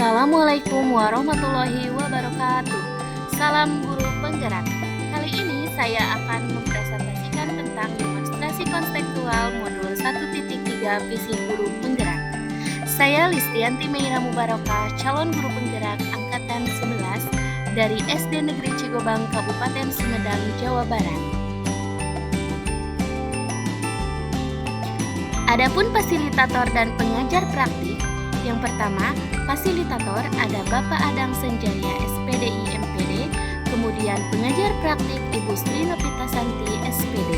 Assalamualaikum warahmatullahi wabarakatuh. Salam guru penggerak. Kali ini saya akan mempresentasikan tentang demonstrasi konseptual modul 1.3 visi guru penggerak. Saya Listianti Meira Mubarokah, calon guru penggerak angkatan 11 dari SD Negeri Cigobang, Kabupaten Sumedang, Jawa Barat. Adapun fasilitator dan pengajar praktik, yang pertama, fasilitator ada Bapak Adang Senjaya, SPDI MPD, kemudian pengajar praktik Ibu Sri Novita Santi, SPD.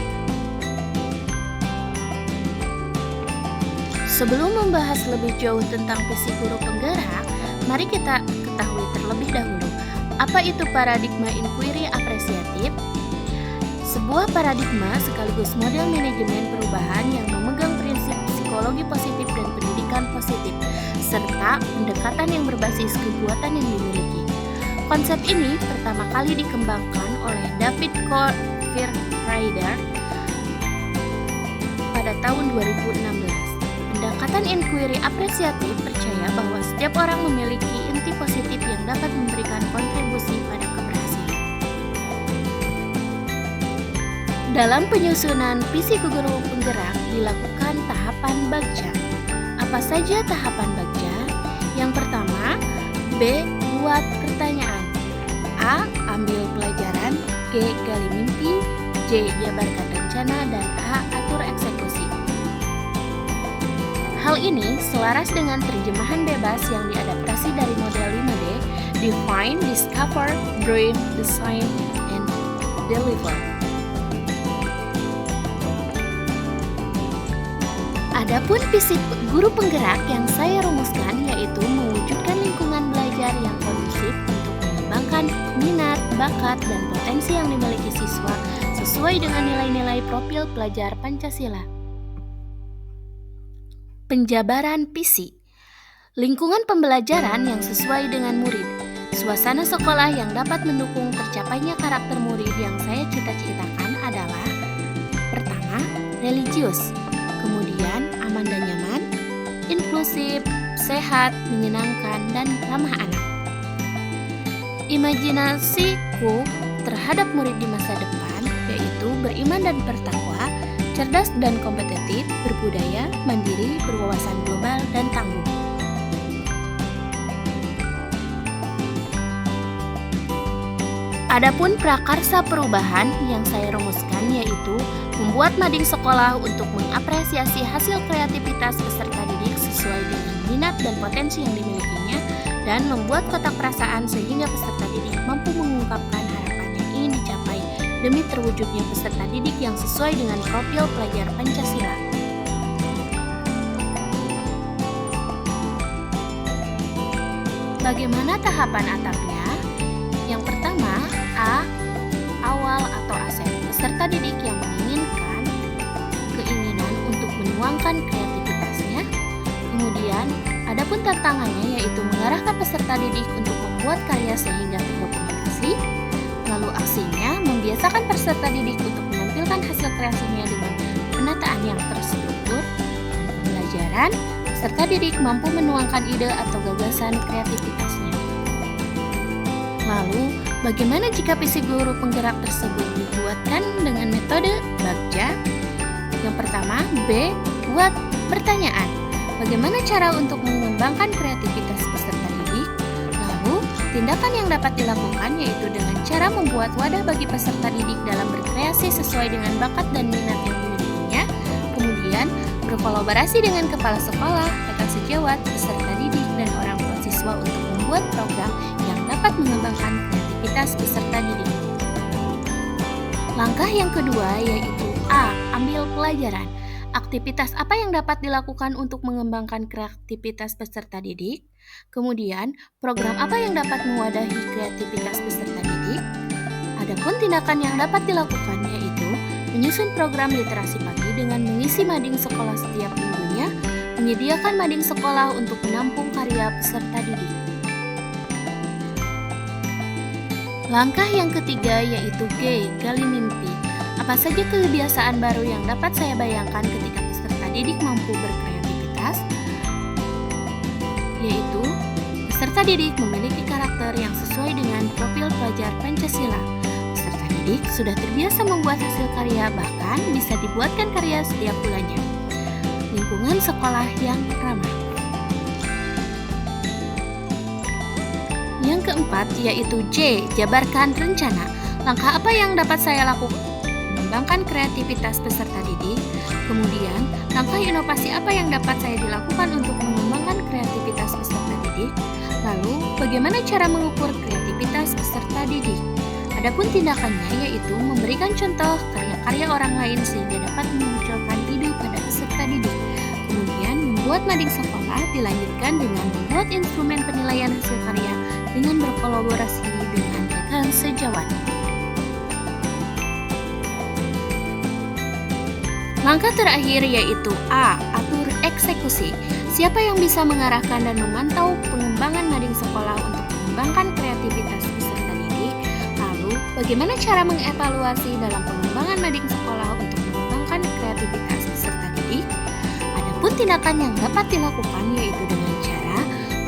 Sebelum membahas lebih jauh tentang visi guru penggerak, mari kita ketahui terlebih dahulu, apa itu paradigma inquiry apresiatif? Sebuah paradigma sekaligus model manajemen perubahan yang memegang prinsip psikologi positif dan pendidikan positif, serta pendekatan yang berbasis kekuatan yang dimiliki. Konsep ini pertama kali dikembangkan oleh David Courtfield-Ryder pada tahun 2016. Pendekatan inquiry apresiatif percaya bahwa setiap orang memiliki inti positif yang dapat memberikan kontribusi pada keberhasilan. Dalam penyusunan visi guru penggerak dilakukan tahapan bagja. Apa saja tahapan bagja? Yang pertama, B. Buat pertanyaan. A. Ambil pelajaran. G. Gali mimpi. J. Jabarkan rencana. Dan H. Atur eksekusi. Hal ini selaras dengan terjemahan bebas yang diadaptasi dari model 5D, Define, Discover, Dream, Design, and Deliver. Adapun visi guru penggerak yang saya rumuskan yaitu mewujudkan lingkungan belajar yang kondusif untuk mengembangkan minat, bakat, dan potensi yang dimiliki siswa sesuai dengan nilai-nilai profil pelajar Pancasila. Penjabaran visi. Lingkungan pembelajaran yang sesuai dengan murid. Suasana sekolah yang dapat mendukung tercapainya karakter murid yang saya cita-citakan adalah: pertama, religius. Kemudian aman dan nyaman, inklusif, sehat, menyenangkan, dan ramah anak. Imajinasiku terhadap murid di masa depan yaitu beriman dan bertakwa, cerdas dan kompetitif, berbudaya, mandiri, berwawasan global, dan tangguh. Adapun prakarsa perubahan yang saya rumuskan yaitu membuat mading sekolah untuk mengapresiasi hasil kreativitas peserta didik sesuai dengan minat dan potensi yang dimilikinya, dan membuat kotak perasaan sehingga peserta didik mampu mengungkapkan harapan yang ingin dicapai demi terwujudnya peserta didik yang sesuai dengan profil pelajar Pancasila. Bagaimana tahapan atapnya? Yang pertama, A. Awal atau asep. Peserta didik yang menginginkan keinginan untuk menuangkan kreativitasnya. Kemudian, adapun tantangannya yaitu mengarahkan peserta didik untuk membuat karya sehingga terdokumentasi. Lalu aksinya, membiasakan peserta didik untuk menampilkan hasil kreasinya dengan penataan yang terstruktur. Dan pembelajaran, peserta didik mampu menuangkan ide atau gagasan kreativitasnya. Lalu, bagaimana jika visi guru penggerak tersebut dibuatkan dengan metode bagja? Yang pertama, B. Buat pertanyaan. Bagaimana cara untuk mengembangkan kreativitas peserta didik? Lalu, tindakan yang dapat dilakukan yaitu dengan cara membuat wadah bagi peserta didik dalam berkreasi sesuai dengan bakat dan minat yang dimilikinya. Kemudian, berkolaborasi dengan kepala sekolah, rekan sejawat, peserta didik, dan orang tua siswa untuk membuat program yang dapat mengembangkan kreativitas peserta didik. Langkah yang kedua yaitu A. Ambil pelajaran. Aktivitas apa yang dapat dilakukan untuk mengembangkan kreativitas peserta didik? Kemudian, program apa yang dapat mewadahi kreativitas peserta didik? Adapun tindakan yang dapat dilakukan yaitu menyusun program literasi pagi dengan mengisi mading sekolah setiap minggunya, menyediakan mading sekolah untuk menampung karya peserta didik. Langkah yang ketiga yaitu G. Gali mimpi. Apa saja kebiasaan baru yang dapat saya bayangkan ketika peserta didik mampu berkreativitas? Yaitu, peserta didik memiliki karakter yang sesuai dengan profil pelajar Pancasila. Peserta didik sudah terbiasa membuat hasil karya, bahkan bisa dibuatkan karya setiap bulannya. Lingkungan sekolah yang ramah. Yang keempat yaitu J. Jabarkan rencana. Langkah apa yang dapat saya lakukan? Mengembangkan kreativitas peserta didik. Kemudian, langkah inovasi apa yang dapat saya dilakukan untuk mengembangkan kreativitas peserta didik? Lalu, bagaimana cara mengukur kreativitas peserta didik? Adapun tindakannya yaitu memberikan contoh karya-karya orang lain sehingga dapat memunculkan ide pada peserta didik. Kemudian, membuat mading sekolah dilanjutkan dengan membuat instrumen penilaian hasil karya dengan berkolaborasi dengan rekan sejawat. Langkah terakhir yaitu A. Atur eksekusi. Siapa yang bisa mengarahkan dan memantau pengembangan mading sekolah untuk mengembangkan kreativitas peserta didik? Lalu, bagaimana cara mengevaluasi dalam pengembangan mading sekolah untuk mengembangkan kreativitas peserta didik? Adapun tindakan yang dapat dilakukan yaitu dengan cara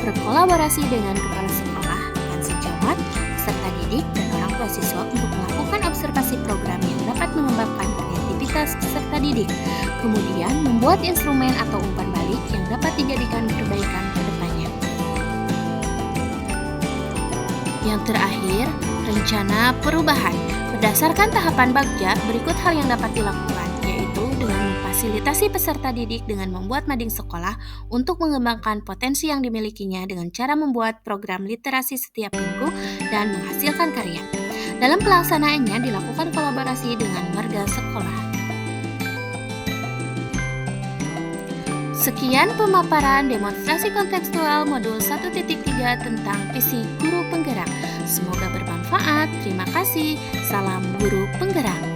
berkolaborasi dengan kepala sekolah dan sejawat, peserta didik, dan orang tua siswa untuk melakukan observasi program yang dapat mengembangkan kreativitas peserta didik. Kemudian membuat instrumen atau umpan balik yang dapat dijadikan perbaikan ke depannya. Yang terakhir, rencana perubahan. Berdasarkan tahapan Bagja, berikut hal yang dapat dilakukan, yaitu dengan memfasilitasi peserta didik dengan membuat mading sekolah untuk mengembangkan potensi yang dimilikinya dengan cara membuat program literasi setiap minggu dan menghasilkan karya. Dalam pelaksanaannya dilakukan kolaborasi dengan warga sekolah. Sekian pemaparan demonstrasi kontekstual modul 1.3 tentang visi guru penggerak. Semoga bermanfaat. Terima kasih. Salam guru penggerak.